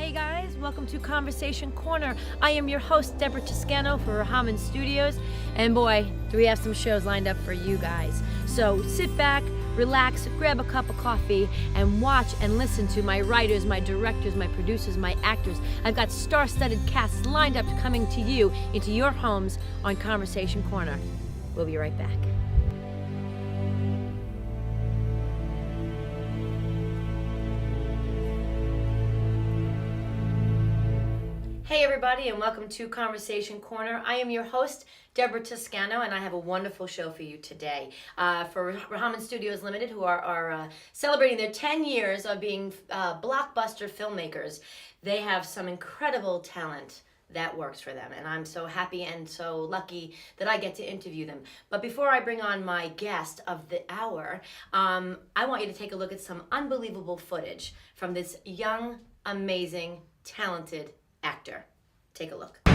Hey guys, welcome to Conversation Corner. I am your host, Deborah Toscano for Rahaman Studios, and boy, do we have some shows lined up for you guys. So sit back, relax, grab a cup of coffee, and watch and listen to my writers, my directors, my producers, my actors. I've got star-studded casts lined up coming to you into your homes on Conversation Corner. We'll be right back. Hey everybody, and welcome to Conversation Corner. I am your host, Deborah Toscano, and I have a wonderful show for you today. For Rahaman Studios Limited, who are celebrating their 10 years of being blockbuster filmmakers, they have some incredible talent that works for them, and I'm so happy and so lucky that I get to interview them. But before I bring on my guest of the hour, I want you to take a look at some unbelievable footage from this young, amazing, talented actor. Take a look. Get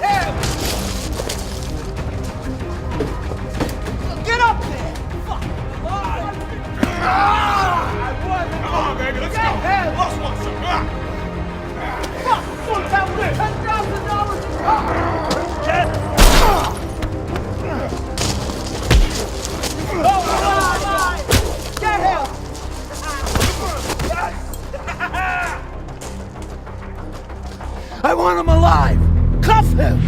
him! Get up there! Fuck! Come on, baby, let's Get go! him! Lost one, son! Fuck! $10,000! Get! Oh, come on! Get him! I want him alive! Cuff him!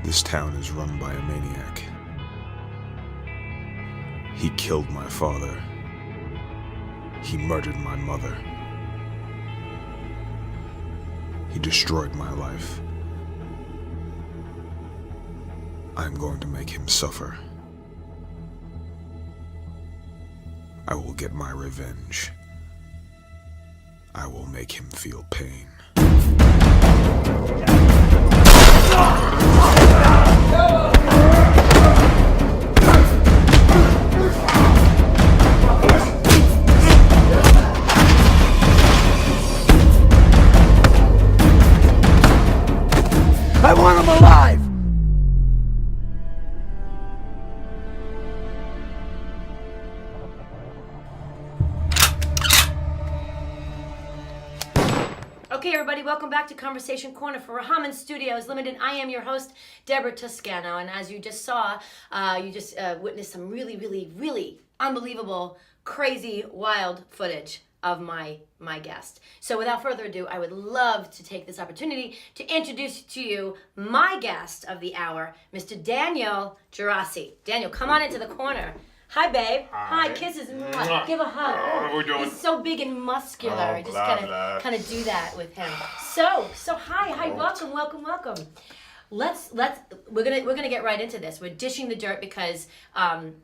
This town is run by a maniac. He killed my father. He murdered my mother. He destroyed my life. I'm going to make him suffer. I will get my revenge. I will make him feel pain. I want him alive! Okay, everybody, welcome back to Conversation Corner for Rahaman Studios Limited. I am your host, Deborah Toscano, and as you just saw, you just witnessed some really, really, really unbelievable, crazy, wild footage of my guest. So without further ado, I would love to take this opportunity to introduce to you my guest of the hour, Mr. Daniel Girace. Daniel, come on into the corner. Hi, babe. Hi, kisses. Mwah. Give a hug. How we doing? He's so big and muscular. Oh, I just blah. kind of do that with him. So hi, welcome. We're gonna get right into this. We're dishing the dirt because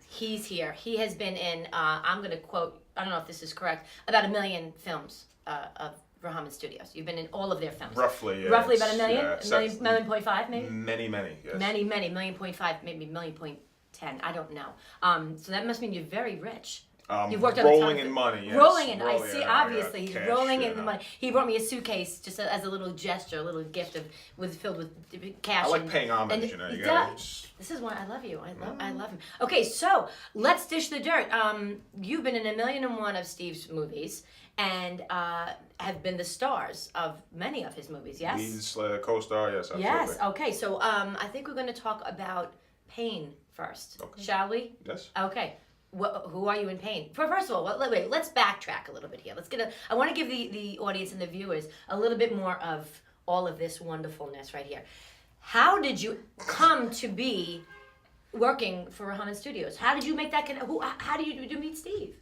he's here. He has been in I'm gonna quote, I don't know if this is correct, about 1 million films of Rahaman Studios. You've been in all of their films. Roughly, yeah. Roughly about 1 million? Yeah, million point five maybe? Many, yes. Many, 1.5 maybe 1.10. I don't know. So that must mean you're very rich. You've worked on rolling in money, yes. Rolling in, I see, yeah, obviously. yeah, He's cash, rolling yeah. in the money. He brought me a suitcase just as a little gesture, a little gift filled with cash. I like paying homage, and you know. he You gotta does. This is why I love you. I love him. Okay, so let's dish the dirt. You've been in 1,000,001 of Steve's movies and have been the stars of many of his movies, yes? He's co-star, yes, absolutely. Yes, okay. So I think we're going to talk about Pain first. Okay. Shall we? Yes. Okay. Who are you in Pain? First of all, wait, let's backtrack a little bit here. I want to give the audience and the viewers a little bit more of all of this wonderfulness right here. How did you come to be working for Rahaman Studios? How did you make that how did you meet Steve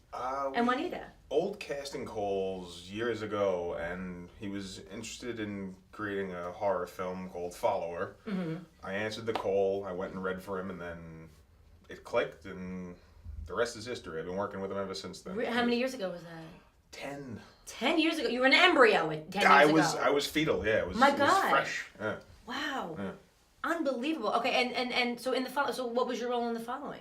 and Juanita? Old casting calls years ago, and he was interested in creating a horror film called Follower. Mm-hmm. I answered the call, I went and read for him, and then it clicked, and the rest is history. I've been working with him ever since then. How many years ago was that? 10. 10 years ago. You were an embryo 10 years ago. I was fetal. Yeah, My it was God. fresh. Yeah. Wow. Yeah. Unbelievable. Okay, and so in the so what was your role in the following?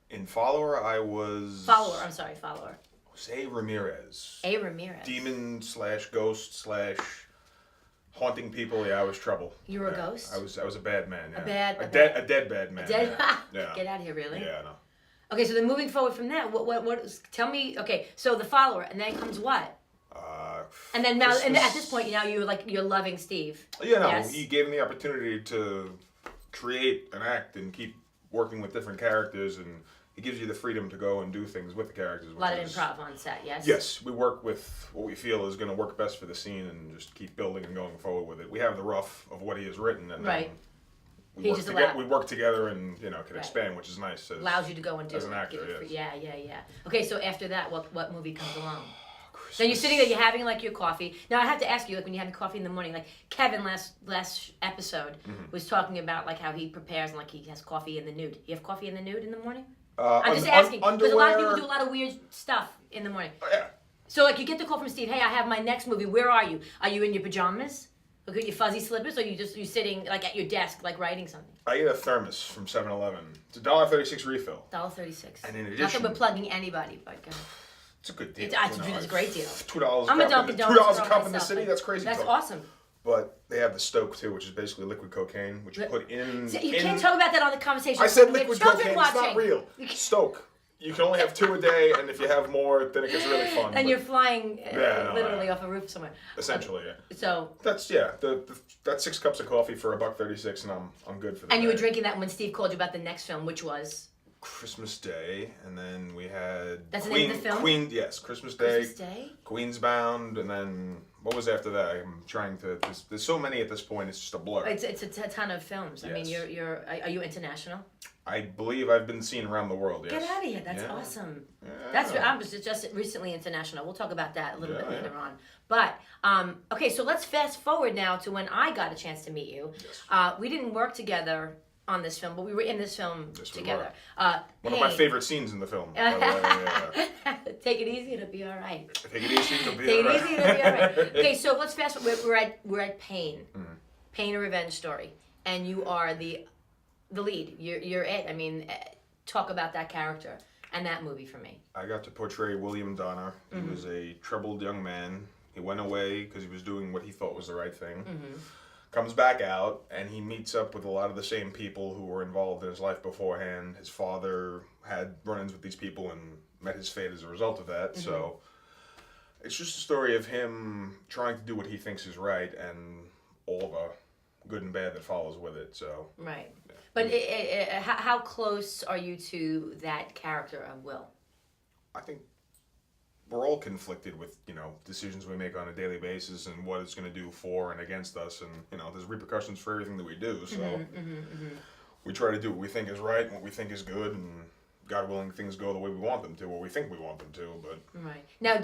In Follower, I was Follower. Jose Ramirez. A. Ramirez. Demon / ghost / haunting people. Yeah, I was trouble. You were a ghost? I was a bad man. Yeah. A dead bad man. Dead. Yeah. Get out of here, really? Yeah, no. Okay, so then moving forward from that, tell me. Okay, so the follower, and then comes what? And then now, and at this point, now you're loving Steve. Yeah, no, yes? he gave him the opportunity to create an act and keep working with different characters, and he gives you the freedom to go and do things with the characters. A lot of improv on set, yes? Yes, we work with what we feel is going to work best for the scene and just keep building and going forward with it. We have the rough of what he has written, and right. we work together and can expand, which is nice. Allows you to go and do as an actor. Yes. Yeah. Okay, so after that, what movie comes along? Then you're sitting there, you're having like your coffee. Now I have to ask you, like when you're having coffee in the morning, like Kevin last episode was talking about like how he prepares and like he has coffee in the nude. You have coffee in the nude in the morning? I'm just asking because a lot of people do a lot of weird stuff in the morning. Oh, yeah. So like you get the call from Steve, hey, I have my next movie. Where are you? Are you in your pajamas? Look at your fuzzy slippers, or you sitting like at your desk like writing something? I get a thermos from 7-Eleven. It's $1.36 refill. $1.36. And in addition, not that we're plugging anybody, but it's a good deal. It's a great deal. $2. I'm a Dunkin' Donuts $2 a cup in the city. That's crazy. That's awesome. But they have the Stoke too, which is basically liquid cocaine, which you put in. So you can't talk about that on the conversation. I said liquid cocaine. It's not real. Stoke. You can only have 2 a day, and if you have more, then it gets really fun. And you're flying literally off a roof somewhere. Essentially, yeah. So that's that's 6 cups of coffee for $1.36, and I'm good for that. And you were drinking that when Steve called you about the next film, which was Christmas Day, and then we had that's the name of the film? Yes, Christmas Day. Christmas Day. Queensbound, and then what was after that? I'm trying to. There's so many at this point. It's just a blur. It's a ton of films. Yes. I mean, are you international? I believe I've been seen around the world. Yes. Get out of here! That's awesome. Yeah. I was just recently international. We'll talk about that a little bit later on. But okay, so let's fast forward now to when I got a chance to meet you. Yes. We didn't work together on this film, but we were in this film together. One of my favorite scenes in the film. By the way, Take it easy, it'll be all right. Take it easy, it'll be all right. Take it easy, it'll be all right. Okay, so let's fast forward. We're at Pain. Mm-hmm. Pain, a revenge story, and you are the lead. You're it. I mean, talk about that character and that movie for me. I got to portray William Donner. He was a troubled young man. He went away because he was doing what he thought was the right thing. Mm-hmm. Comes back out, and he meets up with a lot of the same people who were involved in his life beforehand. His father had run-ins with these people and met his fate as a result of that. Mm-hmm. So it's just a story of him trying to do what he thinks is right, and all the good and bad that follows with it. So right. Yeah. But how close are you to that character of Will? I think we're all conflicted with, decisions we make on a daily basis and what it's going to do for and against us. And, there's repercussions for everything that we do. So we try to do what we think is right and what we think is good. And God willing, things go the way we want them to, or we think we want them to. But right. Now,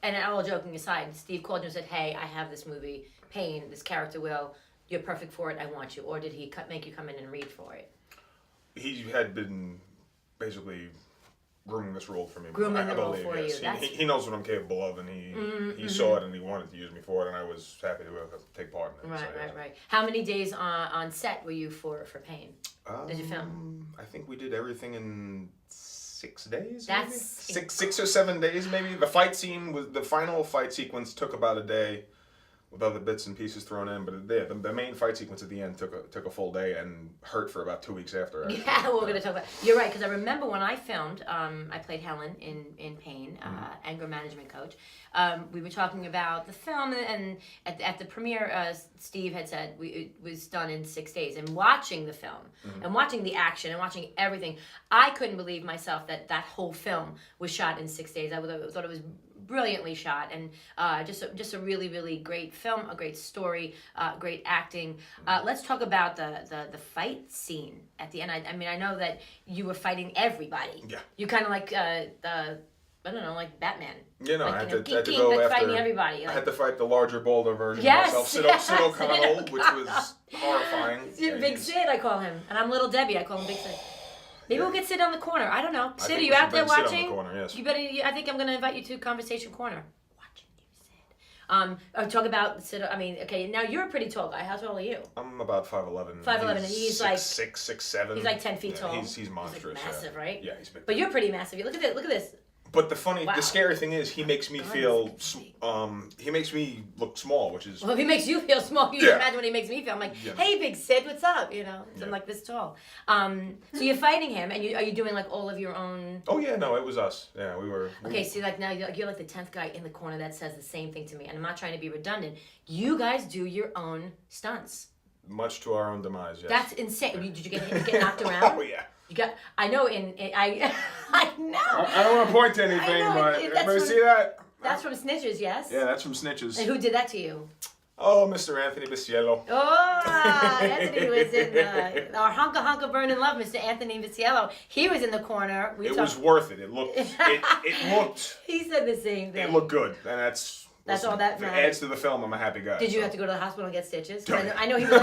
and all joking aside, Steve called you and said, hey, I have this movie, Pain, this character, Will. You're perfect for it. I want you. Or did he make you come in and read for it? He had been basically grooming this role for me. Grooming the role for you. He knows what I'm capable of, and he saw it and he wanted to use me for it, and I was happy to take part in it. Right. How many days on set were you for Pain? Did you film? I think we did everything in 6 days. That's maybe? 6 or 7 days, maybe. The final fight sequence took about a day, with other bits and pieces thrown in, but the main fight sequence at the end took a full day and hurt for about 2 weeks after. Actually. Yeah, we're going to talk about. You're right, because I remember when I filmed, I played Helen in Pain, anger management coach. We were talking about the film, and at the premiere, Steve had said it was done in 6 days. And watching the film, and watching the action, and watching everything, I couldn't believe myself that whole film was shot in 6 days. I thought it was brilliantly shot, and just a really, really great film, a great story, great acting. Let's talk about the fight scene at the end. I mean, I know that you were fighting everybody. Yeah. You kind of like like Batman. I had to go after fighting everybody. I had to fight the larger, bolder version yes, of myself, Sid O'Connell, which was horrifying. Big Sid, I call him, and I'm Little Debbie. I call him Big Sid. Maybe we'll get Sid on the corner. I don't know. I Sid, think are you we out should there bring Sid on the watching? corner, yes. You better. I think I'm going to invite you to Conversation Corner. Watching you, Sid. Talk about Sid. I mean, okay. Now you're a pretty tall guy. How tall are you? I'm about 5'11". 5'11", and he's like 6'7". He's like 10 feet tall. He's monstrous. He's like massive, right? Yeah, he's big. But you're pretty massive. Look at this. Look at this. But the Wow. scary thing is, he makes me God, feel, he's big. he makes me look small, which is. Well, if he makes you feel small, you Yeah. can imagine what he makes me feel. I'm like, Yeah. hey, big Sid, what's up? You know, so I'm Yeah. like this tall. So you're fighting him, and are you doing like all of your own? Oh yeah, no, it was us. Yeah, we were. Okay, see, like now you're like the 10th guy in the corner that says the same thing to me, and I'm not trying to be redundant. You guys do your own stunts. Much to our own demise. Yes. That's insane. Did you get knocked around? Oh yeah. You got. I know. I know. I don't want to point to anything, know, but that's everybody what- see that? That's from Snitches, yes. Yeah, that's from Snitches. And who did that to you? Oh, Mr. Anthony Bisiello. Oh, Anthony was in our Honka Burning Love, Mr. Anthony Viciello. He was in the corner. It was worth it. It looked. It looked. He said the same thing. It looked good, and that's. That's all that if it matters. adds to the film. I'm a happy guy. Did you so. have to go to the hospital and get stitches? 'Cause Oh, yeah. I know he was like,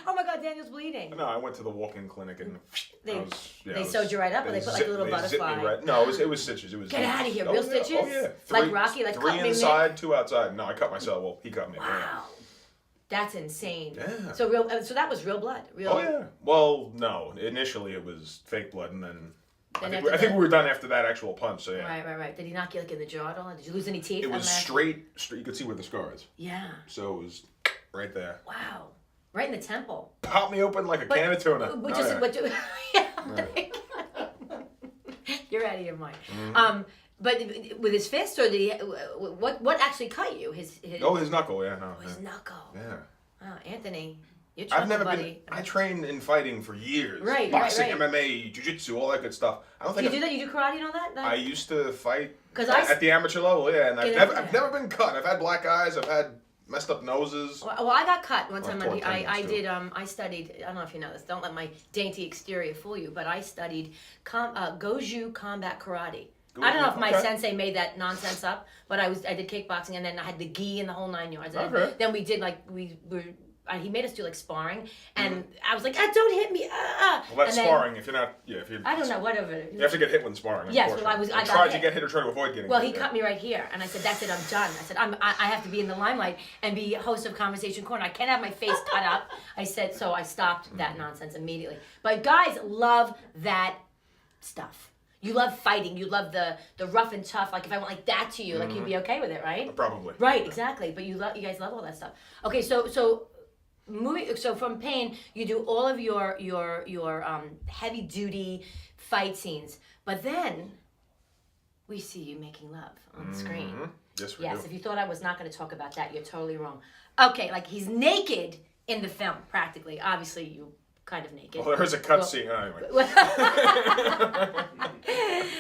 oh my God, Daniel's bleeding. No, I went to the walk-in clinic and They sewed you right up, or they put like a little butterfly? No, it was stitches. It was. Get out of here, Oh, real yeah. stitches? Oh yeah. Like Rocky, like cut three me inside, 2 outside. No, I cut myself. Well, he cut me. Wow, that's insane. Yeah. So so that was real blood. Real. Oh yeah. Well, no. Initially, it was fake blood, and then. I Then think after we were done after that actual punch. So yeah. Right. Did he knock you like in the jaw at all? Did you lose any teeth? It was on that? straight. You could see where the scar is. Yeah. So it was right there. Wow. Right in the temple. Popped me open like a can of tuna. Which Oh, is yeah. what you're out of your mind. Mm-hmm. But with his fist, or did he? What actually cut you? His Oh, his knuckle. Yeah, no. his knuckle. Yeah. Oh, Anthony, you're I've trouble, never buddy. been. I trained in fighting for years. Right, Boxing, right. MMA, jiu-jitsu, all that good stuff. I don't Do think you do that? You do karate and all that? I used to fight 'Cause at the amateur level. Yeah, and Get I've into never that. been cut. I've had black eyes. I've had messed up noses. Well, I got cut one time. torn I tendons, too. did. I studied. I don't know if you know this. Don't let my dainty exterior fool you. But I studied Goju combat karate. I don't know if my Okay. sensei made that nonsense up, but I did kickboxing, and then I had the gi and the whole 9 yards. And Okay. then we did he made us do like sparring, and I was like, don't hit me, Well, that's and then- sparring. If you're not, if you. I don't know, whatever. You have to get hit when sparring. Yes, well, I got tried to hit. get hit or try to avoid getting. Well, hit, he yeah. cut me right here, and I said, "That's it, I'm done." I said, I have to be in the limelight and be host of Conversation Corner. I can't have my face cut up. I said, so I stopped that nonsense immediately. But guys love that stuff. You love fighting. You love the rough and tough. Like if I went like that to you, like you'd be okay with it, right? Probably. Right, exactly. But you guys love all that stuff. Okay, so from Pain, you do all of your heavy duty fight scenes, but then we see you making love on the screen. Mhm. Yes, we Yes, do. if you thought I was not going to talk about that, you're totally wrong. Okay, like he's naked in the film, practically. Obviously, you kind of naked. Well, there's a cut scene. Anyway.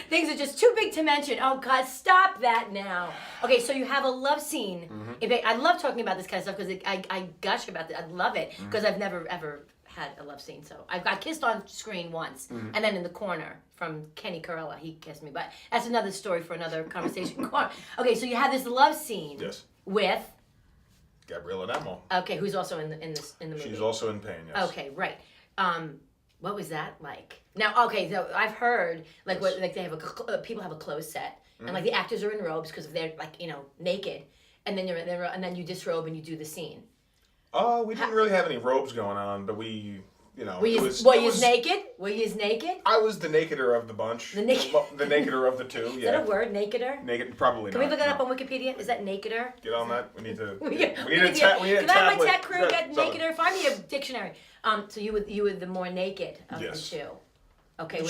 Things are just too big to mention. Oh God, stop that now. Okay, so you have a love scene. I love talking about this kind of stuff because I gush about it. I love it because I've never ever had a love scene. So I got kissed on screen once, and then in the corner from Kenny Corella, he kissed me. But that's another story for another conversation. Okay, so you have this love scene Yes. with Gabriella Demo. who's also in the movie. She's also in pain. Yes. Okay, right. What was that like? Now, okay, so I've heard like Yes. what like they have people have a clothes set, and like the actors are in robes because they're like naked, and then and then you disrobe and you do the scene. We didn't really have any robes going on, but we, Were you naked? Were you naked? I was the nakeder of the bunch. The naked- The nakeder of the two. Is Yeah. that a word, nakeder? Naked, probably Can not. we look it up no. on Wikipedia? Is that nakeder? Get on that. We need to. We We need need a tablet. Can I have my tech crew get Something. nakeder? Find me a dictionary. So you were the more naked of Yes. the two. Okay.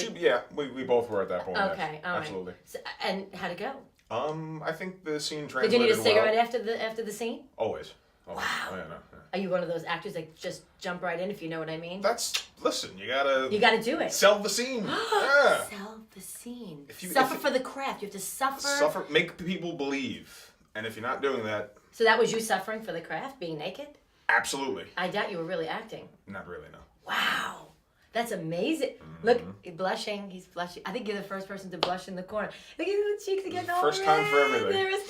We both were at that point. yes. Okay. All right. Absolutely. So, and how'd it go? I think the scene Did translated you need a cigarette well. after the scene? Always. Wow. Oh, yeah, no, yeah. Are you one of those actors that just jump right in, if you know what I mean? Listen, you gotta. You got to do it. Sell the scene. Yeah. Sell the scene. If you- Suffer if- for the craft. You have to Suffer. Make people believe. And if you're not doing that, So that was you suffering for the craft, being naked? absolutely. I doubt you were really acting. Not really, no. Wow. That's amazing. Look, blushing. He's blushing. I think you're the first person to blush in the corner. Look at the cheeks again. First time for everything. There is...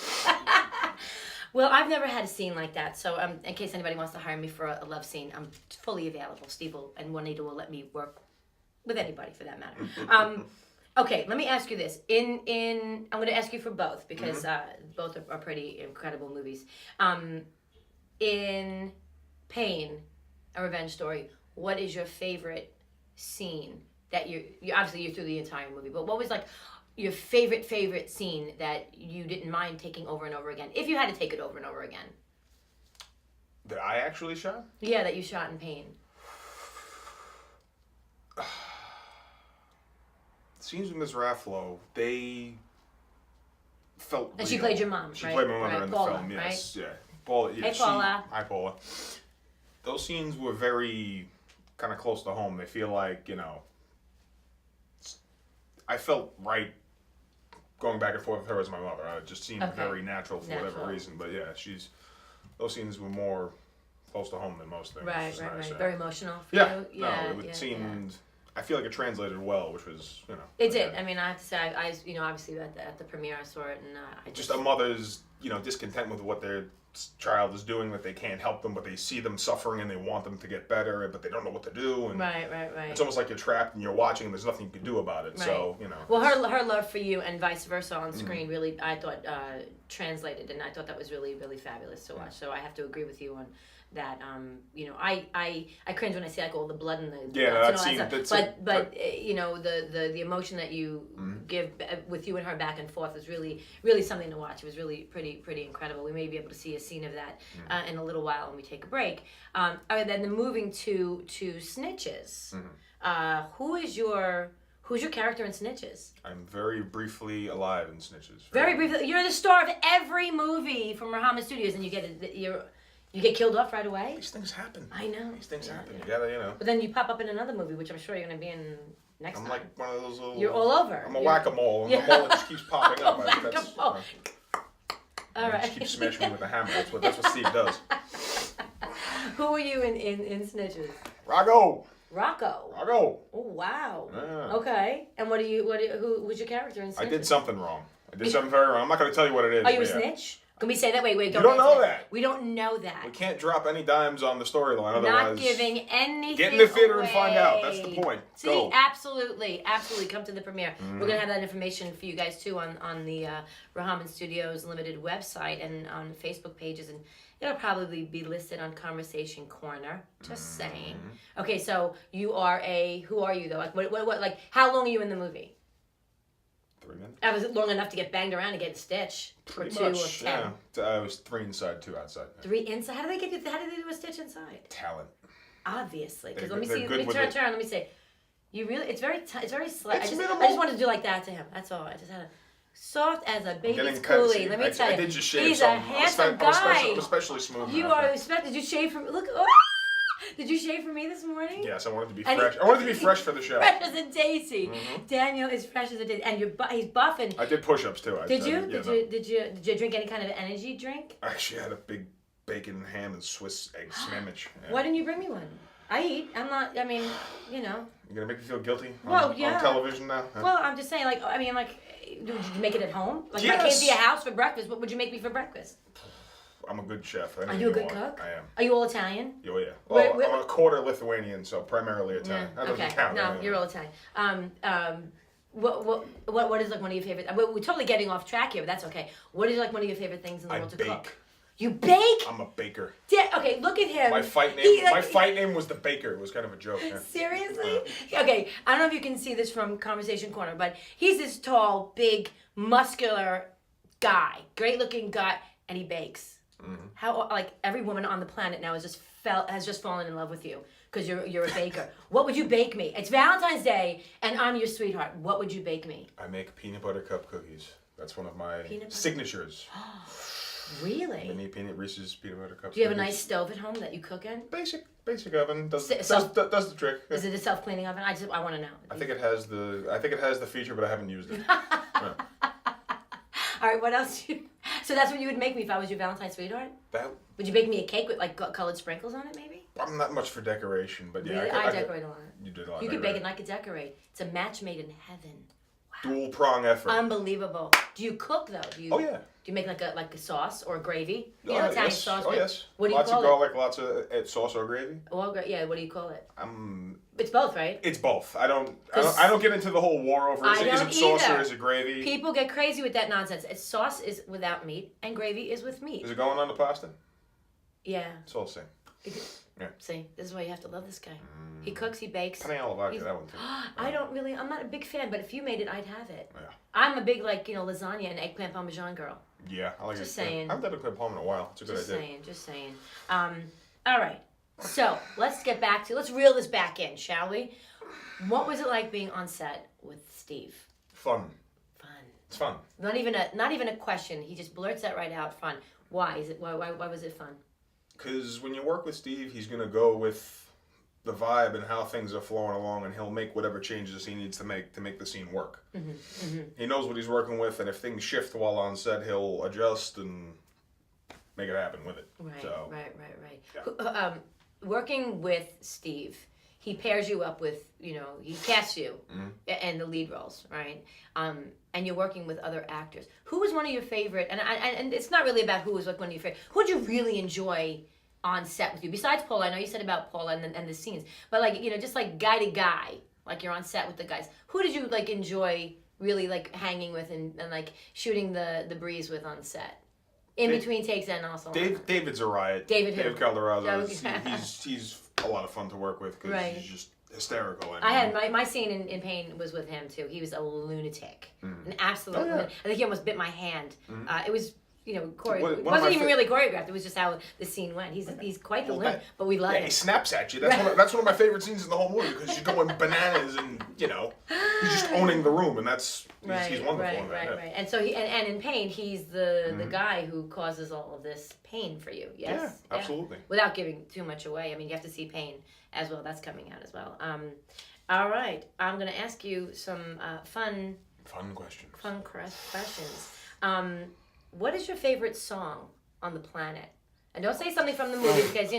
Well, I've never had a scene like that. So in case anybody wants to hire me for a love scene, I'm fully available. Steve and Juanita will let me work with anybody for that matter. Okay, let me ask you this. I'm going to ask you for both because both are pretty incredible movies. In Pain, A Revenge Story, what is your favorite scene that you obviously you're through the entire movie, but what was like your favorite scene that you didn't mind taking over and over again, if you had to take it over and over again? That I actually shot? Yeah, that you shot in Pain. Scenes with Ms. Raffalo, they felt And she real. played your mom, She right? played my mother Right, in Paula, the film, yes. right? Yeah. Paula, yeah, Hey, Paula. Hi, Paula. Those scenes were very kind of close to home. They feel like, I felt right going back and forth with her as my mother. It just seemed very natural for whatever reason. But yeah, those scenes were more close to home than most things. Right. Yeah. Very emotional for Yeah. you. No, it seemed. I feel like it translated well, which was, It did. I mean, I have to say, I obviously at the premiere I saw it, and I just a mother's, discontent with what their child is doing, that they can't help them, but they see them suffering and they want them to get better, but they don't know what to do. And Right. it's almost like you're trapped and you're watching and there's nothing you can do about it. Right. So, Well, her love for you and vice versa on screen really, I thought, translated, and I thought that was really, really fabulous to watch. So I have to agree with you on that. I cringe when I see like all the blood and the guts and all that stuff. But the emotion that you give with you and her back and forth is really, really something to watch. It was really pretty incredible. We may be able to see a scene of that in a little while when we take a break. All right, then moving to Snitches. Who's your character in Snitches? I'm very briefly alive in Snitches. Very briefly, you're the star of every movie from Rahama Studios, and you get killed off right away. These things happen. I know. These things happen. You gotta, But then you pop up in another movie, which I'm sure you're going to be in next time. I'm like one of those little. You're all over. I'm a whack-a-mole, and the mole just keeps popping up. Whack-a-mole. All right. Just keep smashing me with a hammer. That's what Steve does. Who are you in Snitches? Rocco. Oh wow. Yeah. Okay. And who was your character in Snitches? I did something wrong. I did something very wrong. I'm not going to tell you what it is. Are you a snitch? Can we say that? Wait. You don't know that. We don't know that. We can't drop any dimes on the storyline, otherwise. Not giving anything Get in the theater away. and find out. That's the point. See, Go. absolutely. Come to the premiere. We're gonna have that information for you guys too on the Rahman Studios Limited website and on Facebook pages, and it'll probably be listed on Conversation Corner. Just saying. Okay, so you are who are you though? Like what? Like how long are you in the movie? 3 minutes. That was long enough to get banged around and get a stitch. Pretty or 2 much, or 10. yeah. I was 3 inside, 2 outside. 3 inside. How do they do a stitch inside? Talent. Obviously, because They're let me see. good Let me with turn. Let me see. You really? It's very slight. It's I minimal. just wanted to do like that to him. That's all. I just had a soft as a baby's coolie. Let me tell you. I did just shave He's some. a handsome guy. I'm especially smooth. You now. are. Did you shave from? Look. Oh, did you shave for me this morning? Yes, I wanted to be And fresh. I wanted to be fresh for the show. Fresh as a daisy. Daniel is fresh as a daisy, and he's buff and. I did push-ups too. Did you? Did you drink any kind of energy drink? I actually had a big bacon, ham, and Swiss egg sandwich. Yeah. Why didn't you bring me one? I eat. I'm not. I mean, You're gonna make me feel guilty Well, on yeah. television now. Huh? Well, I'm just saying. Did you make it at home? Like, if I came Yes. to your house for breakfast, what would you make me for breakfast? I'm a good chef. Are you a good cook? I am. Are you all Italian? Oh yeah. Well, Where- I'm a quarter Lithuanian, so primarily Italian. That doesn't Okay. count. No, you're all Italian. What is like one of your favorite? We're totally getting off track here, but that's okay. What is like one of your favorite things in the I world to bake. cook? You bake? I'm a baker. Okay, look at him. My fight name. He, like- My fight name was the Baker. It was kind of a joke. Yeah. Seriously? Okay, I don't know if you can see this from Conversation Corner, but he's this tall, big, muscular guy, great-looking guy, and he bakes. How every woman on the planet now has just fallen in love with you because you're a baker. What would you bake me? It's Valentine's Day, and I'm your sweetheart. What would you bake me? I make peanut butter cup cookies. That's one of my Peanut butter- signatures. Really? Reese's peanut butter cups. Do you have a nice stove at home that you cook in? Basic oven does So- does the trick. Is it a self-cleaning oven? I want to know. I think it has the feature, but I haven't used it. Yeah. All right, what else? So that's what you would make me if I was your Valentine's sweetheart? Would you bake me a cake with like colored sprinkles on it, maybe? I'm not much for decoration, but yeah. Really? I decorate a lot. You did a lot. You could bake it and I could decorate. It's a match made in heaven. Wow. Dual prong effort. Unbelievable. Do you cook though? Oh yeah. Do you make like a sauce or a gravy? You Oh, know, Italian yes. sauce. Oh yes. What do you lots call of garlic, lots of sauce or gravy. Well, yeah. What do you call it? Um, It's both, right? it's both. I don't get into the whole war over is it sauce or is it gravy. People get crazy with that nonsense. Sauce is without meat, and gravy is with meat. Is it going on the pasta? Yeah. It's all the same. Yeah. See, this is why you have to love this guy. He cooks, he bakes. Penne alla vodka, that one too. I'm not a big fan, but if you made it, I'd have it. Yeah. I'm a big, lasagna and eggplant parmesan girl. Yeah, I like Just it. saying. I haven't done eggplant parm in a while. It's a good idea. Just saying. All right. So, let's reel this back in, shall we? What was it like being on set with Steve? Fun. Fun. It's fun. Not even a question. He just blurts that right out. Fun. Why was it fun? Because when you work with Steve, he's gonna go with the vibe and how things are flowing along, and he'll make whatever changes he needs to make the scene work. He knows what he's working with, and if things shift while on set, he'll adjust and make it happen with it. Right, So, right. yeah. Working with Steve, he pairs you up with, he casts you and the lead roles, right? And you're working with other actors. Who was one of your favorite? And it's not really about who was like one of your favorite. Who would you really enjoy on set with you? Besides Paula, I know you said about Paula and the scenes, but just like guy to guy, like you're on set with the guys. Who did you like enjoy really like hanging with and like shooting the breeze with on set? In between takes and also David's a riot. David Calderazzo. Yeah. He's a lot of fun to work with because he's just hysterical. I had my scene in Pain was with him too. He was a lunatic, an absolute. Lunatic. I think he almost bit my hand. It was it wasn't even really choreographed. It was just how the scene went. He's quite the lunatic, but we love him. He snaps at you. That's one of my favorite scenes in the whole movie because you're going bananas and he's just owning the room, and he's wonderful. Right. And so and in Pain, he's the guy who causes all of this pain for you. Yes, yeah, absolutely. Without giving too much away. I mean, you have to see Pain as well. That's coming out as well. All right, I'm gonna ask you some fun questions. Fun questions. What is your favorite song on the planet? And don't say something from the movie because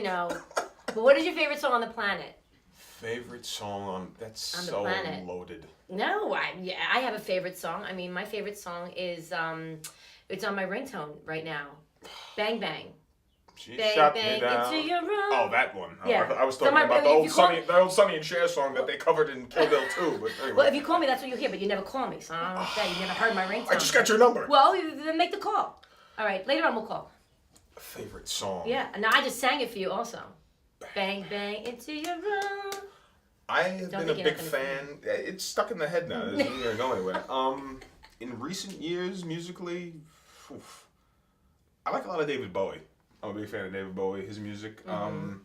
but what is your favorite song on the planet? Favorite song on the so planet. Loaded. No, I have a favorite song. I mean, my favorite song is it's on my ringtone right now. Bang Bang. She bang shot bang me down. into your room. Oh, that one. Yeah. I was talking about the old Sonny and Cher song that they covered in Kill Bill 2. But anyway. Well, if you call me, that's what you hear, but you never call me, so I don't know that. You never heard my ringtone. I just got your number. Well, then make the call. All right, later on we'll call. Favorite song? Yeah, and I just sang it for you also. Bang bang into your room. I have been a big fan. It's stuck in the head now. It isn't going to go anywhere. In recent years, musically, I like a lot of David Bowie. I'm a big fan of David Bowie, his music. One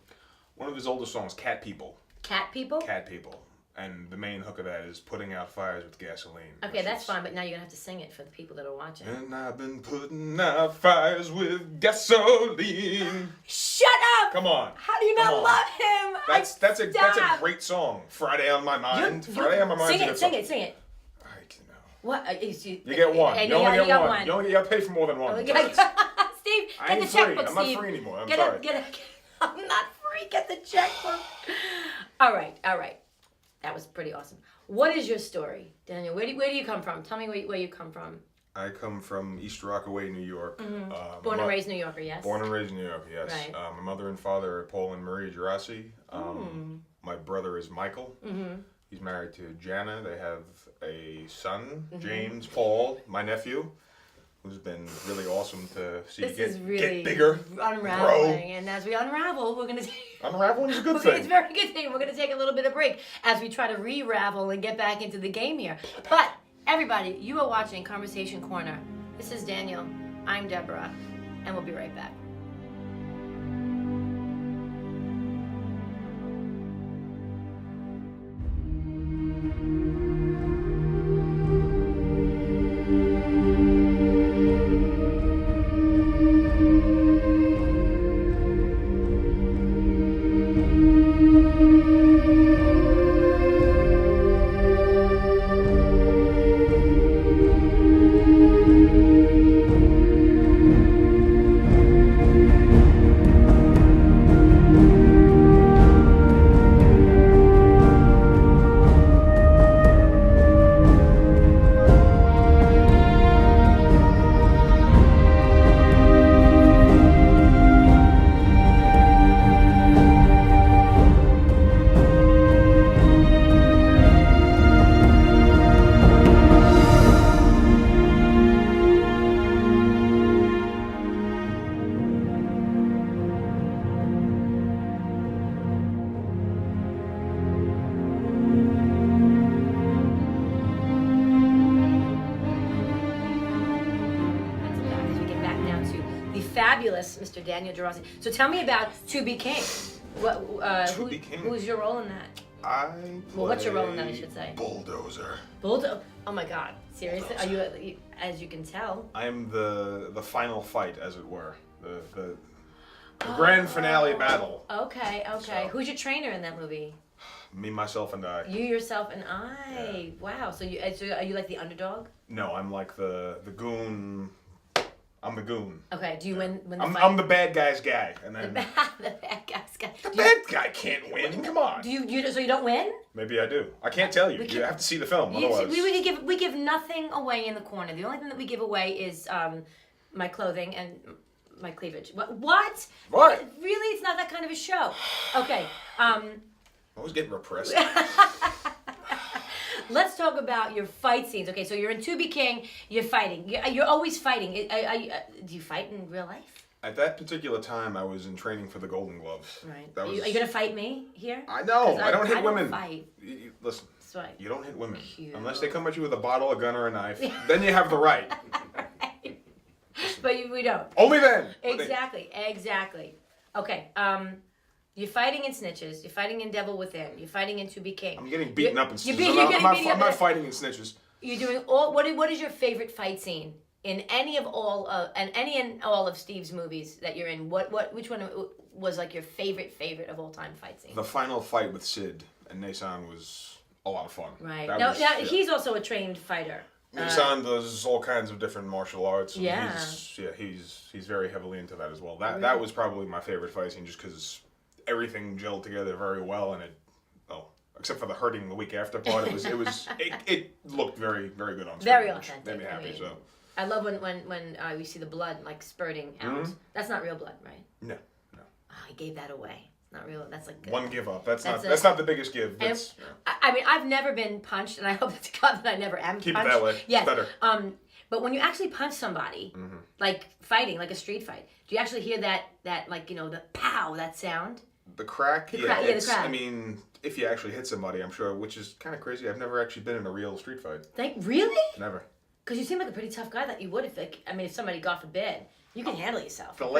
of his older songs, Cat People. Cat People? Cat People. And the main hook of that is putting out fires with gasoline. Okay, that's fine, but now you're going to have to sing it for the people that are watching. And I've been putting out fires with gasoline. Shut up! Come on. How do you not love him? That's a great song. Friday on My Mind. Friday on My Mind. Sing it. I can know. What? You get one. You only get one. You got to pay for more than one. Steve, get the checkbook, I'm not Steve. free anymore. I'm sorry. I'm not free. Get the checkbook. All right. That was pretty awesome. What is your story, Daniel? Where do you come from? Tell me where you come from. I come from East Rockaway, New York. Born and raised New Yorker, yes? Born and raised in New York, yes. Right. My mother and father are Paul and Marie Girace. My brother is Michael. He's married to Jana. They have a son, James Paul, my nephew, who's been really awesome to see get bigger, unraveling. grow. And as we unravel, we're going to Unraveling is a good thing. It's a very good thing. We're going to take a little bit of break as we try to re-ravel and get back into the game here. But everybody, you are watching Conversation Corner. This is Daniel. I'm Deborah. And we'll be right back. host, Mr. Daniel Girace. So tell me about To Be King. To Be King. Who's your role in that? I Well, what's your role in that, I should say? Bulldozer. Bulldozer. Oh my God! Seriously? Are you? As you can tell. I am the final fight, as it were. The grand finale battle. Okay. So- Who's your trainer in that movie? Me, myself, and I. You, yourself, and I. Wow. So are you like the underdog? No, I'm like the goon. I'm the goon. Okay. Do you win the I'm, fight? I'm the bad guy's guy, and then the bad guy's guy. the bad guy can't win. Come on. Do you? So you don't win? Maybe I do. I can't tell you. You have to see the film. Otherwise, We give nothing away in the corner. The only thing that we give away is my clothing and my cleavage. What? What? Really? It's not that kind of a show. Okay. I was getting repressed. Let's talk about your fight scenes. Okay, so you're in To Be King. You're fighting. You're always fighting. Do you fight in real life? At that particular time, I was in training for the Golden Gloves. Right. That was, Are you gonna fight me here? I know. 'Cause I don't hit women. Fight. Listen. That's right. You don't hit women Cute. unless they come at you with a bottle, a gun, or a knife. Then you have the right. But we don't. Only then. Exactly. Okay. You're fighting in Snitches. You're fighting in Devil Within. You're fighting in To Be King. I'm getting beaten up in You're snitches. getting beaten I'm up. not fighting in snitches. You're doing all. What is your favorite fight scene in any and all of Steve's movies that you're in? Which one was like your favorite of all time fight scene? The final fight with Sid and Nason was a lot of fun. Right. That Now, was- now yeah. he's also a trained fighter. Nason does all kinds of different martial arts. And Yeah. He's very heavily into that as well. That was probably my favorite fight scene, just because everything gelled together very well, and except for the hurting the week after part, it looked very, very good on screen. Very which authentic. Made me happy. So I love when we see the blood like spurting out. Mhm. That's not real blood, right? no. I gave that away. It's not real. That's like One give up. That's That's not the biggest give. And That's, I mean, I've never been punched, and I hope to God that I never am Keep it punched. that way. It's Yes. better. But when you actually punch somebody, like fighting, like a street fight, do you actually hear that like the pow, that sound? The crack, The crack. I mean, if you actually hit somebody, I'm sure, which is kind of crazy. I've never actually been in a real street fight. Really? Never. Because you seem like a pretty tough guy. That you would if somebody, God forbid, you can handle yourself. All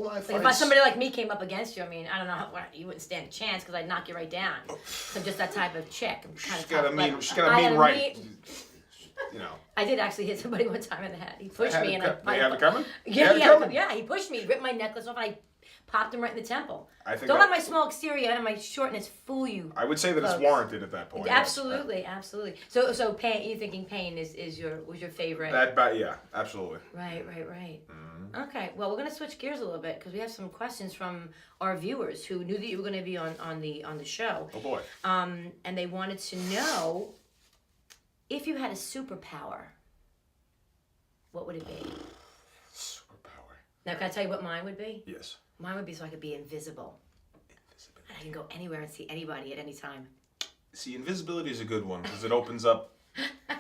my fights. Like if somebody like me came up against you, I mean, I don't know, you wouldn't stand a chance because I'd knock you right down. I'm just that type of chick. I'm kind She's of got tough, a mean, but she's got a I mean had right. You know. I did actually hit somebody one time in the head. He pushed me and They had it coming? Yeah, he pushed me, ripped my necklace off, and I popped him right in the temple. Don't let my small exterior and my shortness fool you. I would say that folks. it's warranted at that point. Absolutely. So pain. You thinking pain was your favorite? Yeah, absolutely. Right. Okay, well, we're gonna switch gears a little bit because we have some questions from our viewers who knew that you were gonna be on the show. Oh boy. And they wanted to know if you had a superpower, what would it be? Superpower. Now, can I tell you what mine would be? Yes. Mine would be so I could be invisible. And I can go anywhere and see anybody at any time. See, invisibility is a good one because it opens up.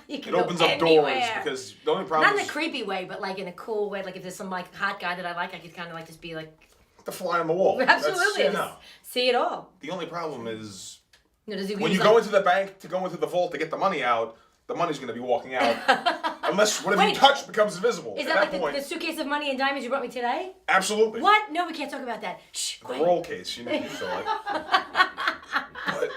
You can It go opens up anywhere. doors because the only problem Not in is a creepy way, but like in a cool way. Like if there's some like hot guy that I like, I could kind of like just be like. the fly on the wall. Absolutely. That's, no. See it all. The only problem is Does he when use, you go into the bank to go into the vault to get the money out, the money's going to be walking out. Unless whatever you Wait. touch becomes invisible. Is At that that like point, the suitcase of money and diamonds you brought me today? absolutely. What? No, we can't talk about that. Shh. The Quiet. roll case, you saw it. But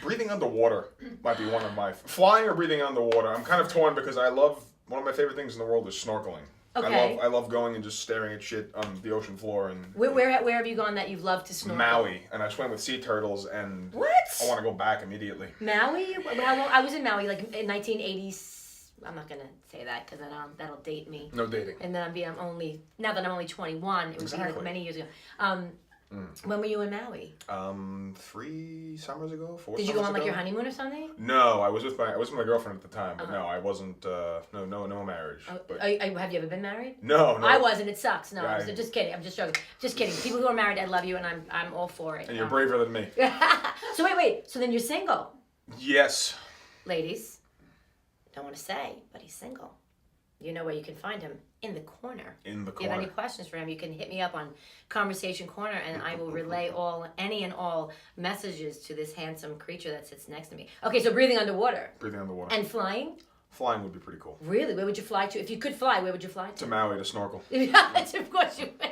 breathing underwater might be one of my flying or breathing underwater. I'm kind of torn because I love one of my favorite things in the world is snorkeling. Okay. I love going and just staring at shit on the ocean floor and Where have you gone that you've loved to snorkel? Maui, and I swam with sea turtles, and What? I want to go back immediately. Maui? How long? I was in Maui like in 1980s. I'm not gonna say that because that'll date me. No dating. And then I'm only now that I'm only 21. It was like Exactly. many years ago. When were you in Maui? 3 summers ago, 4 Did you summers go on like ago? your honeymoon or something? No, I was with my girlfriend at the time, but no, I wasn't. No marriage. But Have you ever been married? no. I wasn't. It sucks. No, Yeah, just kidding. I'm just joking. Just kidding. People who are married, I love you, and I'm all for it. And you're braver than me. So wait. So then you're single, Yes. ladies. Don't want to say, but he's single. You know where you can find him in the corner. In the If you have corner. any questions for him, you can hit me up on Conversation Corner, and I will relay any and all messages to this handsome creature that sits next to me. Okay, so breathing underwater Breathing underwater. and flying. Flying would be pretty cool. Really? Where would you fly to? If you could fly, where would you fly To Maui to snorkel. Yes, of course you would.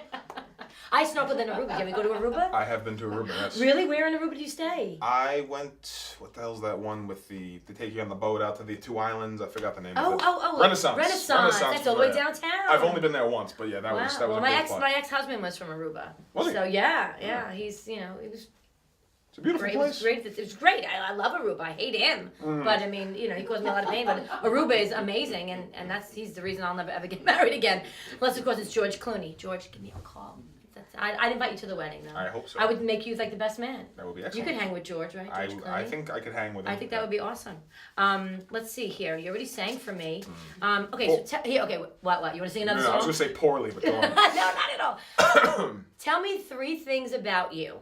I snorkeled in Aruba. Did you ever go to Aruba? I have been to Aruba, yes. Really? Where in Aruba did you stay? I went, what the hell's that one with they take you on the boat out to the 2 islands? I forgot the name of it. Oh. Renaissance. That's all the way downtown. I've only been there once, but yeah, that was Well, a my great flight. my ex-husband was from Aruba. Was he? So yeah, he's it was It's a beautiful great. place. It was great. I love Aruba. I hate him, but I mean, he caused me a lot of pain. But Aruba is amazing, and he's the reason I'll never ever get married again, unless of course it's George Clooney. George, give me a call. I'd invite you to the wedding, though. I hope so. I would make you like the best man. That would be You excellent. could hang with George, right? George Clooney? I think I could hang with him. I think that would be awesome. Let's see here. You already sang for me. Okay, what? You want to sing another No, song? I was going to say poorly, but go on. No, not at all. Tell me 3 things about you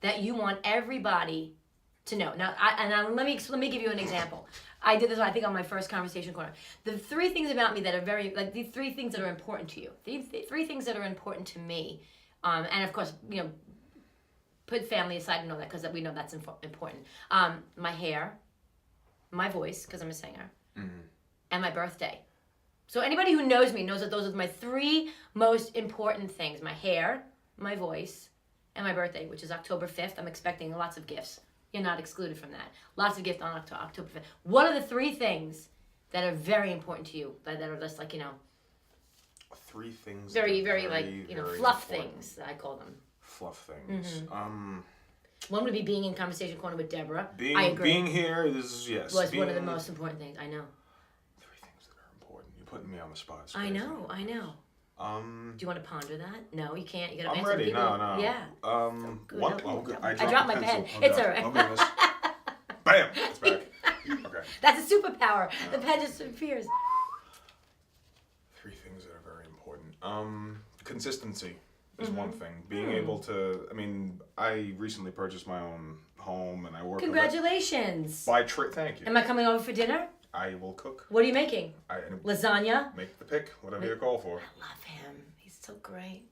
that you want everybody to know. Now, let me give you an example. I did this, I think, on my first Conversation Corner. The 3 things about me that are the 3 things that are important to you. The 3 things that are important to me. And of course, put family aside and all that, because we know that's important. My hair, my voice, because I'm a singer, and my birthday. So anybody who knows me knows that those are my 3 most important things: my hair, my voice, and my birthday, which is October 5th. I'm expecting lots of gifts. You're not excluded from that. Lots of gifts on October 5th. What are the 3 things that are very important to you, that are just 3 things. very, that are very fluff important. things, I call them. Fluff things. One would be being in Conversation Corner with Deborah. Being, I agree. Being here is, yes. Was one of the most important things. I know. 3 things that are important. You're putting me on the spot. It's I crazy. know. Do you want to ponder that? No, you can't. You gotta I'm answer ready. people. No. Yeah. Good. One, No, good. I dropped my the pen. pencil. It's God. all right. Oh, goodness. Bam! It's back. Okay. That's a superpower. The pen just appears. 3 things that are very important. Consistency is one thing. Being able to, I recently purchased my own home and I work. Congratulations. By trade, thank you. Am I coming over for dinner? I will cook. What are you making? I Lasagna? make the pick, whatever you call for. I love him. He's so great.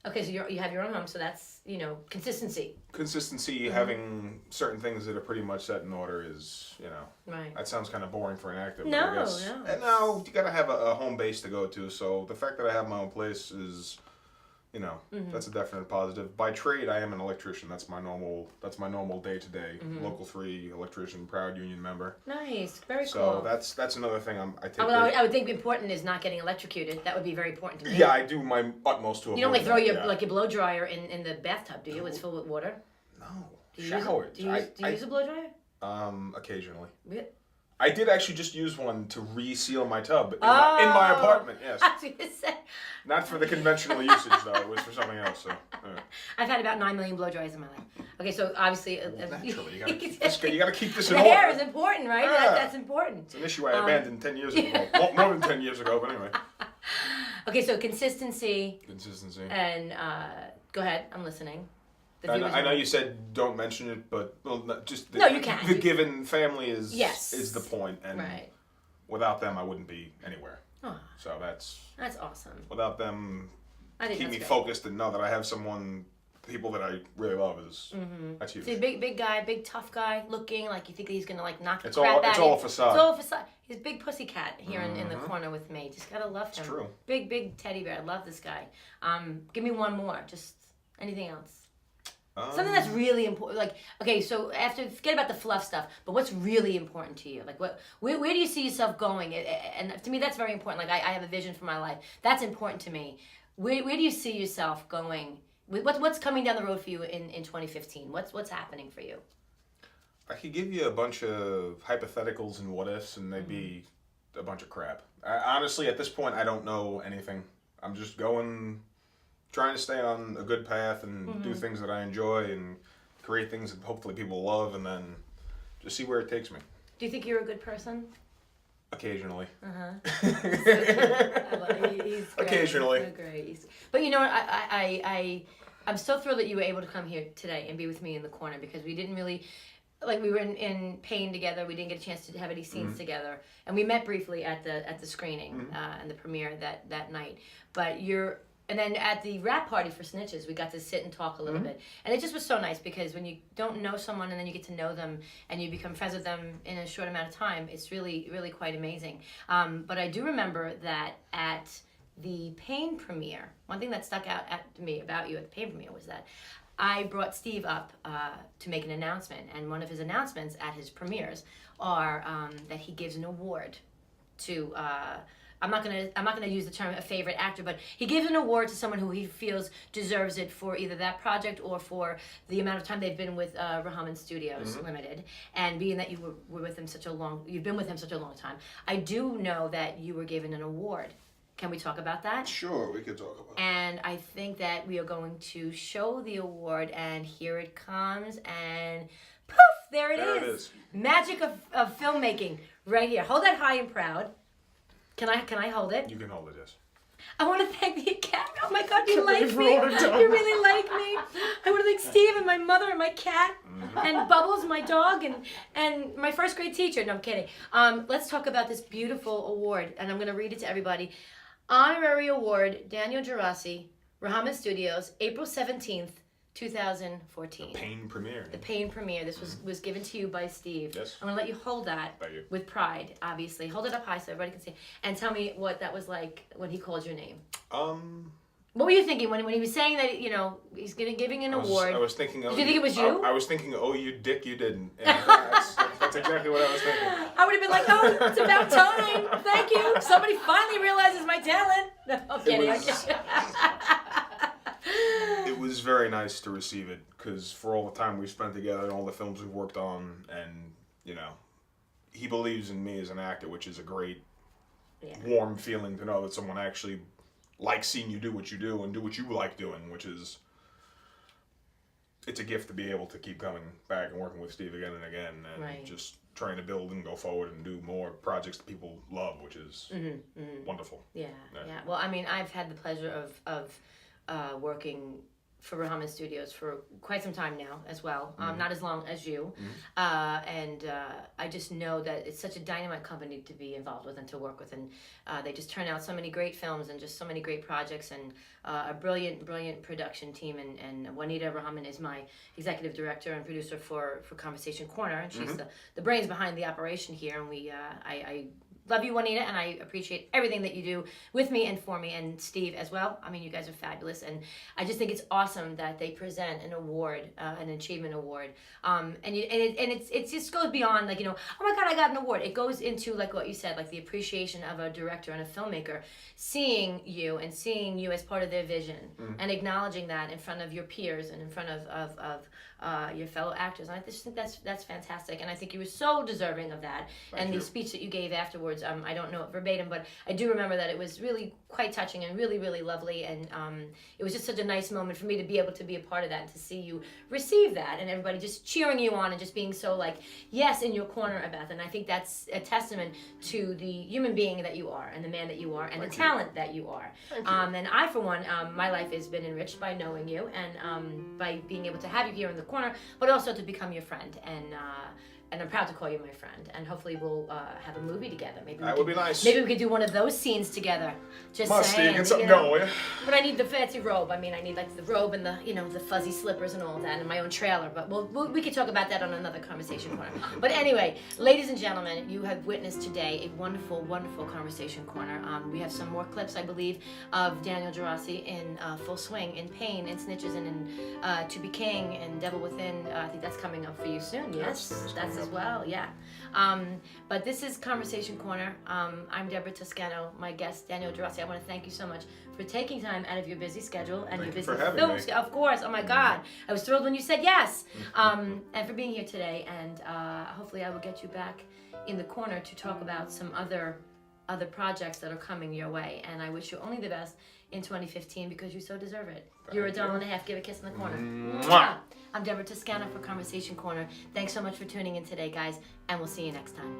Okay, so you have your own home, so that's, consistency. Consistency, having certain things that are pretty much set in order is, Right. that sounds kind of boring for an actor. No, but I guess, no. And now you gotta have a home base to go to. So the fact that I have my own place is, that's a definite positive. By trade, I am an electrician. That's my normal day to day. Local 3 electrician, proud union member. Nice. Very So cool. that's another thing I take. I would think important is not getting electrocuted. That would be very important to me. Yeah, I do my utmost to avoid. You don't throw that, your yeah. your blow dryer in the bathtub, do you? It's filled with water. No. Do you Showered. Do you use a blow dryer? Occasionally. Yeah. I did actually just use one to reseal my tub in my apartment. Yes. I was gonna say. Not for the conventional usage though. It was for something else. So. Yeah. I've had about 9 million blow dryers in my life. Okay, so obviously. Naturally, you gotta keep this in the order. hair is important, right? Yeah. That's important. It's an issue I abandoned 10 years ago. Well, more than 10 years ago, but anyway. Okay, so consistency. Consistency. And go ahead, I'm listening. I know you said don't mention it, but just No, you can. The given family is the point, and right. without them I wouldn't be anywhere. Oh, So that's awesome. without them I think keep that's me great. focused and know that I have people that I really love is that's huge. See, big guy, big tough guy, looking like you think he's gonna knock the It's crap all- out it's of all you. facade. It's all facade. He's a big pussycat here in the corner with me. Just gotta love him. true. Big teddy bear. I love this guy. Give me one more. Just anything else. Something that's really important. Like, okay, so forget about the fluff stuff, but what's really important to you? Like, where do you see yourself going? And to me, that's very important. Like, I have a vision for my life. That's important to me. Where do you see yourself going? What's coming down the road for you in 2015? What's happening for you? I could give you a bunch of hypotheticals and what ifs, and they'd be a bunch of crap. Honestly, at this point, I don't know anything. I'm just trying to stay on a good path and do things that I enjoy and create things that hopefully people love, and then just see where it takes me. Do you think you're a good person? Occasionally. He's great. Occasionally. So great. But you know what? I'm so thrilled that you were able to come here today and be with me in the corner, because we didn't really, we were in pain together. We didn't get a chance to have any scenes together, and we met briefly at the screening and the premiere that night. But you're and then at the wrap party for Snitches, we got to sit and talk a little bit. And it just was so nice because when you don't know someone and then you get to know them and you become friends with them in a short amount of time, it's really, really quite amazing. But I do remember that at the Pain premiere, one thing that stuck out to me about you at the Pain premiere was that I brought Steve up to make an announcement. And one of his announcements at his premieres are that he gives an award to... I'm not gonna use the term a favorite actor, but he gives an award to someone who he feels deserves it for either that project or for the amount of time they've been with Rahaman Studios Limited. And being that you were with him you've been with him such a long time, I do know that you were given an award. Can we talk about that? Sure, we could talk about it. And I think that we are going to show the award, and here it comes, and poof, there it is. Magic of filmmaking right here. Hold that high and proud. Can I hold it? You can hold it, yes. I want to thank the Academy. Oh my God, you like me. You really like me. I want to thank Steve and my mother and my cat and Bubbles, my dog, and my first grade teacher. No, I'm kidding. Let's talk about this beautiful award, and I'm going to read it to everybody. Honorary Award, Daniel Girace, Rahaman Studios, April 17th, 2014. The Pain premiere. The Pain premiere. This was given to you by Steve. Yes. I'm going to let you hold that Thank you. with pride, obviously. Hold it up high so everybody can see. And tell me what that was like when he called your name. What were you thinking when he was saying that, he's giving an award? I was thinking... Did you think it was you? I was thinking, oh, you dick, you didn't. And that's exactly what I was thinking. I would have been like, oh, it's about time. Thank you. Somebody finally realizes my talent. No, I'm kidding. It was very nice to receive it because for all the time we spent together and all the films we've worked on, and he believes in me as an actor, which is a great warm feeling to know that someone actually likes seeing you do what you do and do what you like doing, which is, it's a gift to be able to keep coming back and working with Steve again and again, and just trying to build and go forward and do more projects that people love, which is wonderful. Yeah. Well, I mean, I've had the pleasure of working for Rahaman Studios for quite some time now as well. Not as long as you. And I just know that it's such a dynamite company to be involved with and to work with. And they just turn out so many great films and just so many great projects, and a brilliant, brilliant production team. And Juanita Rahaman is my executive director and producer for Conversation Corner. And she's the brains behind the operation here. And I love you, Juanita, and I appreciate everything that you do with me and for me, and Steve as well. I mean, you guys are fabulous, and I just think it's awesome that they present an award, an achievement award, and it just goes beyond like, oh my God, I got an award. It goes into like what you said, like the appreciation of a director and a filmmaker seeing you as part of their vision, and acknowledging that in front of your peers and in front of your fellow actors. And I just think that's fantastic, and I think you were so deserving of that. Thank and you. The speech that you gave afterwards, I don't know it verbatim, but I do remember that it was really quite touching and really, really lovely, and it was just such a nice moment for me to be able to be a part of that and to see you receive that, and everybody just cheering you on and just being so like, yes, in your corner about that. And I think that's a testament to the human being that you are and the man that you are and the talent that you are. And I, for one, my life has been enriched by knowing you and by being able to have you here in the corner, but also to become your friend. And I'm proud to call you my friend. And hopefully we'll have a movie together. Would be nice. Maybe we could do one of those scenes together. Just Must saying. get something going, will you? But I need the fancy robe. I mean, I need like the robe and the the fuzzy slippers and all of that, and my own trailer. But we could talk about that on another Conversation Corner. But anyway, ladies and gentlemen, you have witnessed today a wonderful, wonderful Conversation Corner. We have some more clips, I believe, of Daniel Girace in full swing, in Pain, in Snitches, and in To Be King, and Devil Within. I think that's coming up for you soon. Yes, that's as well. Yeah. But this is Conversation Corner. I'm Deborah Toscano. My guest, Daniel Girace. I want to thank you so much for taking time out of your busy schedule and your busy film schedule. Of course. Oh my God. I was thrilled when you said yes. And for being here today. And hopefully I will get you back in the corner to talk about some other projects that are coming your way. And I wish you only the best in 2015 because you so deserve it. You're $1.50. Give a kiss in the corner. Mwah. I'm Deborah Toscano for Conversation Corner. Thanks so much for tuning in today, guys, and we'll see you next time.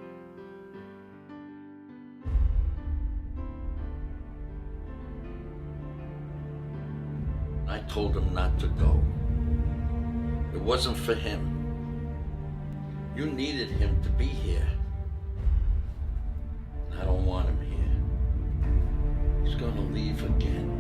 I told him not to go. It wasn't for him. You needed him to be here. I don't want him here. He's gonna leave again.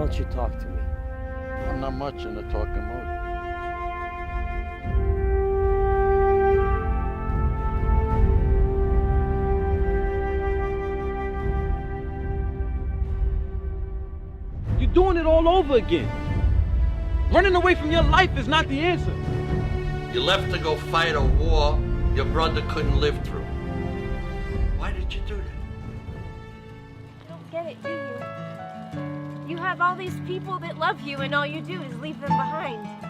don't you talk to me? I'm not much in the talking mood. You're doing it all over again. Running away from your life is not the answer. You left to go fight a war your brother couldn't live through. Why did you do that? You don't get it, do you? You have all these people that love you, and all you do is leave them behind.